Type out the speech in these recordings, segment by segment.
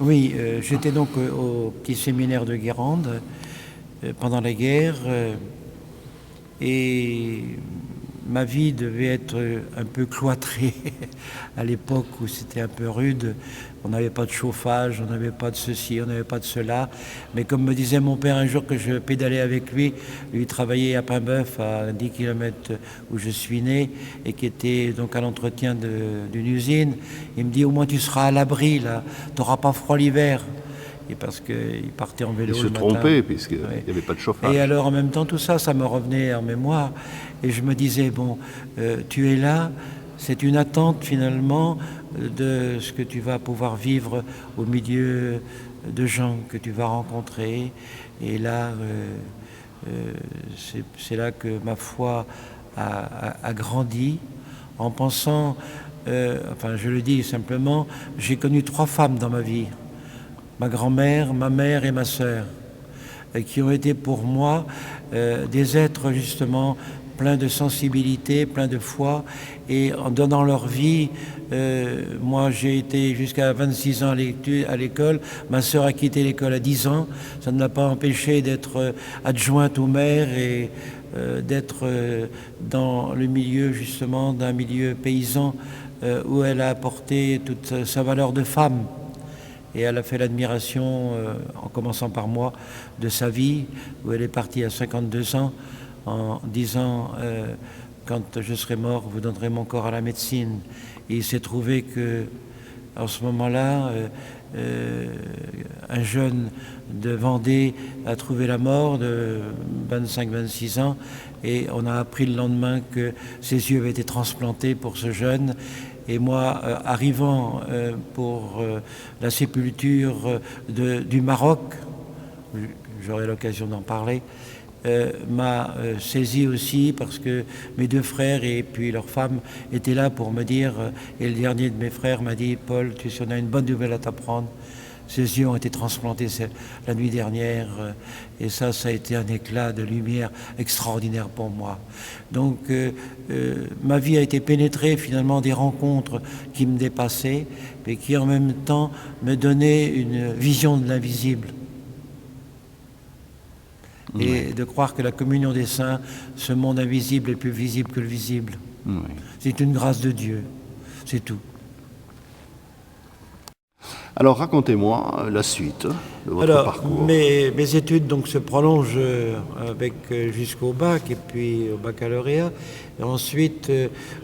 Oui, j'étais donc au petit séminaire de Guérande pendant la guerre et ma vie devait être un peu cloîtrée à l'époque où c'était un peu rude. On n'avait pas de chauffage, on n'avait pas de ceci, on n'avait pas de cela. Mais comme me disait mon père un jour que je pédalais avec lui, lui travaillait à Paimboeuf, à 10 km où je suis né, et qui était donc à l'entretien d'une usine, il me dit au moins tu seras à l'abri là, tu n'auras pas froid l'hiver. Et parce qu'il partait en vélo Il le se matin. trompait, puisqu'il n'y Ouais. avait pas de chauffage. Et alors en même temps, tout ça, ça me revenait en mémoire. Et je me disais, bon, tu es là, c'est une attente finalement de ce que tu vas pouvoir vivre au milieu de gens que tu vas rencontrer. Et là, c'est là que ma foi a grandi en pensant, enfin je le dis simplement, j'ai connu 3 femmes dans ma vie. Ma grand-mère, ma mère et ma sœur, qui ont été pour moi des êtres justement pleins de sensibilité, pleins de foi, et en donnant leur vie, moi j'ai été jusqu'à 26 ans à l'école, ma sœur a quitté l'école à 10 ans, ça ne l'a pas empêché d'être adjointe au maire et d'être dans le milieu justement d'un milieu paysan où elle a apporté toute sa valeur de femme. Et elle a fait l'admiration, en commençant par moi, de sa vie, où elle est partie à 52 ans, en disant quand je serai mort, vous donnerez mon corps à la médecine. Et il s'est trouvé que, en ce moment-là, un jeune de Vendée a trouvé la mort de 25-26 ans, et on a appris le lendemain que ses yeux avaient été transplantés pour ce jeune. Et moi, arrivant pour la sépulture du Maroc, j'aurai l'occasion d'en parler, m'a saisi aussi parce que mes 2 frères et puis leur femme étaient là pour me dire, et le dernier de mes frères m'a dit, Paul, tu sais, on a une bonne nouvelle à t'apprendre. Ses yeux ont été transplantés la nuit dernière et ça a été un éclat de lumière extraordinaire pour moi. Donc ma vie a été pénétrée finalement des rencontres qui me dépassaient et qui en même temps me donnaient une vision de l'invisible. Et de croire que la communion des saints, ce monde invisible est plus visible que le visible. C'est une grâce de Dieu, c'est tout. Alors racontez-moi la suite de votre parcours. Mes études donc, se prolongent jusqu'au bac et puis au baccalauréat. Et ensuite,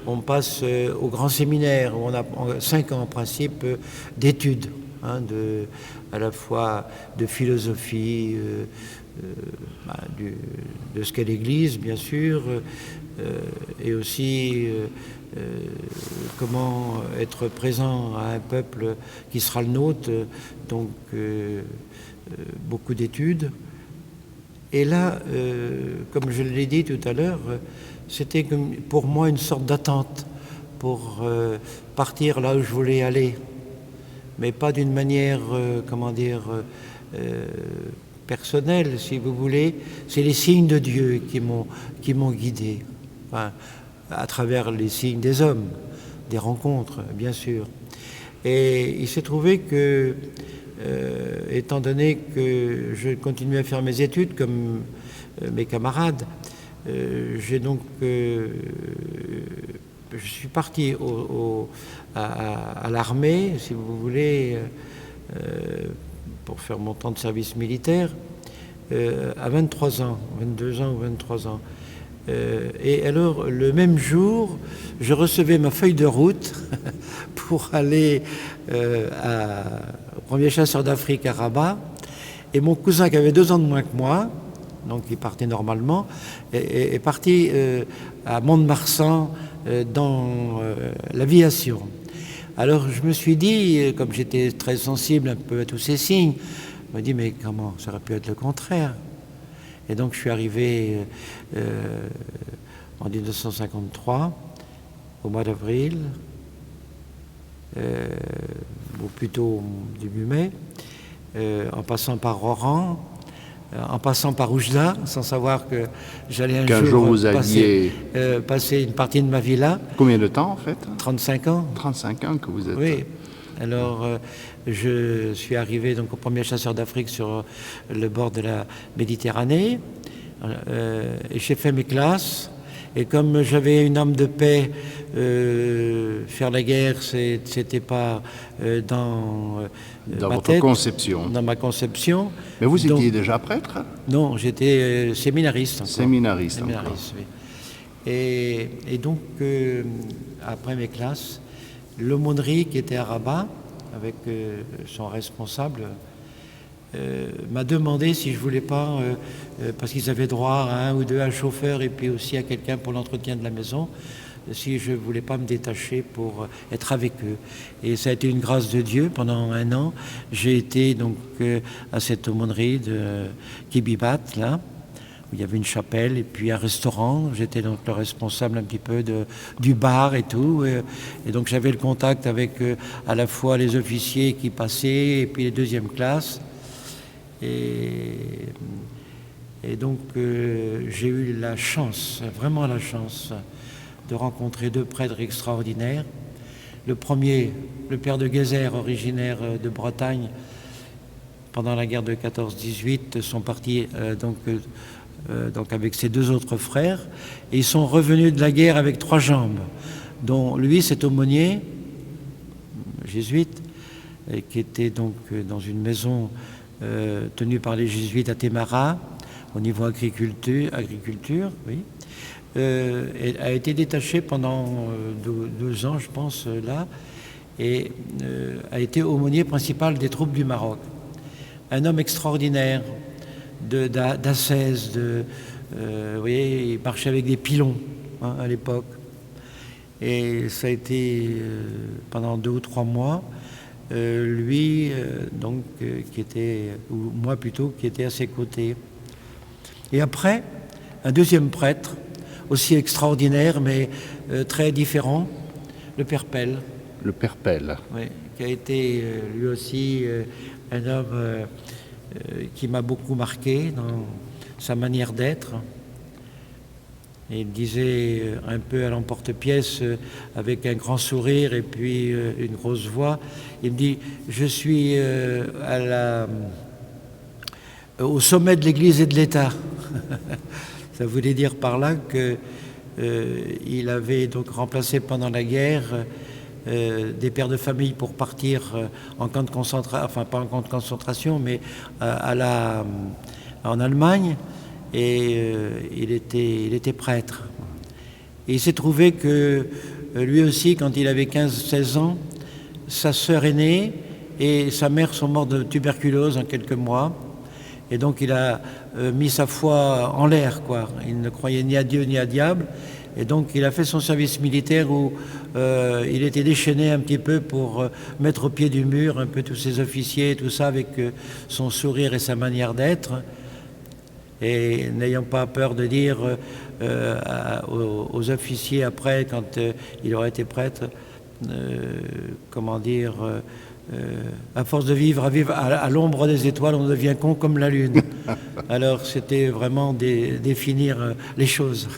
on passe au grand séminaire où on a 5 ans en principe d'études, à la fois de philosophie, de ce qu'est l'Église, bien sûr, et aussi comment être présent à un peuple qui sera le nôtre, donc beaucoup d'études. Et là, comme je l'ai dit tout à l'heure, c'était pour moi une sorte d'attente pour partir là où je voulais aller, mais pas d'une manière, personnelle, si vous voulez. C'est les signes de Dieu qui m'ont guidé. Enfin, à travers les signes des hommes, des rencontres, bien sûr. Et il s'est trouvé que, étant donné que je continuais à faire mes études comme mes camarades, je suis parti à l'armée, si vous voulez, pour faire mon temps de service militaire, à 23 ans, 22 ans ou 23 ans. Et alors, le même jour, je recevais ma feuille de route pour aller au premier chasseur d'Afrique à Rabat. Et mon cousin, qui avait 2 ans de moins que moi, donc il partait normalement, est parti à Mont-de-Marsan dans l'aviation. Alors je me suis dit, comme j'étais très sensible un peu à tous ces signes, je me dis, mais comment, ça aurait pu être le contraire. Et donc je suis arrivé en 1953, au mois d'avril, ou plutôt début mai, en passant par Oran, en passant par Oujda, sans savoir que j'allais un jour passer une partie de ma vie là. Combien de temps en fait? 35 ans. 35 ans que vous êtes... Oui. Alors, je suis arrivé donc au premier chasseur d'Afrique sur le bord de la Méditerranée. Et j'ai fait mes classes. Et comme j'avais une âme de paix, faire la guerre, c'était pas dans ma votre tête, conception. dans ma conception. Mais vous Donc, étiez déjà prêtre? non, j'étais séminariste encore. Séminariste encore. Séminariste, oui. Et donc, après mes classes, l'aumônerie qui était à Rabat, avec son responsable, m'a demandé si je voulais pas, parce qu'ils avaient droit à un ou deux, à un chauffeur et puis aussi à quelqu'un pour l'entretien de la maison, si je voulais pas me détacher pour être avec eux. Et ça a été une grâce de Dieu. Pendant 1 an, j'ai été donc à cette aumônerie de Kibibat, là, où il y avait une chapelle et puis un restaurant. J'étais donc le responsable un petit peu du bar et tout. Et donc j'avais le contact avec à la fois les officiers qui passaient et puis les deuxièmes classes. Et donc j'ai eu la chance, vraiment la chance, de rencontrer 2 prêtres extraordinaires. Le premier, le père de Gézer, originaire de Bretagne, pendant la guerre de 14-18, sont partis donc avec ses 2 autres frères, et ils sont revenus de la guerre avec 3 jambes, dont lui, cet aumônier, jésuite, qui était donc dans une maison tenue par les jésuites à Témara, au niveau agriculture, oui, a été détaché pendant 2 ans, je pense, là, et a été aumônier principal des troupes du Maroc. Un homme extraordinaire, d'ascèse, vous voyez, il marchait avec des pilons à l'époque. Et ça a été pendant 2 ou 3 mois, lui, donc, qui était, ou moi plutôt, qui était à ses côtés. Et après, un deuxième prêtre, aussi extraordinaire, mais très différent, le père Pell. Le père Pell. Oui, qui a été lui aussi un homme qui m'a beaucoup marqué dans sa manière d'être. Et il disait un peu à l'emporte-pièce, avec un grand sourire et puis une grosse voix, il me dit « Je suis au sommet de l'Église et de l'État ». Ça voulait dire par là qu'il avait donc remplacé pendant la guerre des pères de famille pour partir en camp de concentration, enfin pas en camp de concentration, mais en Allemagne, et il était prêtre. Et il s'est trouvé que lui aussi, quand il avait 15-16 ans, sa sœur aînée et sa mère sont morts de tuberculose en quelques mois. Et donc il a mis sa foi en l'air, quoi. Il ne croyait ni à Dieu ni à diable. Et donc il a fait son service militaire où il était déchaîné un petit peu pour mettre au pied du mur un peu tous ses officiers et tout ça, avec son sourire et sa manière d'être. Et n'ayant pas peur de dire aux officiers après, quand il aurait été prêtre, comment dire, à force de vivre à l'ombre des étoiles, on devient con comme la lune. Alors c'était vraiment définir les choses.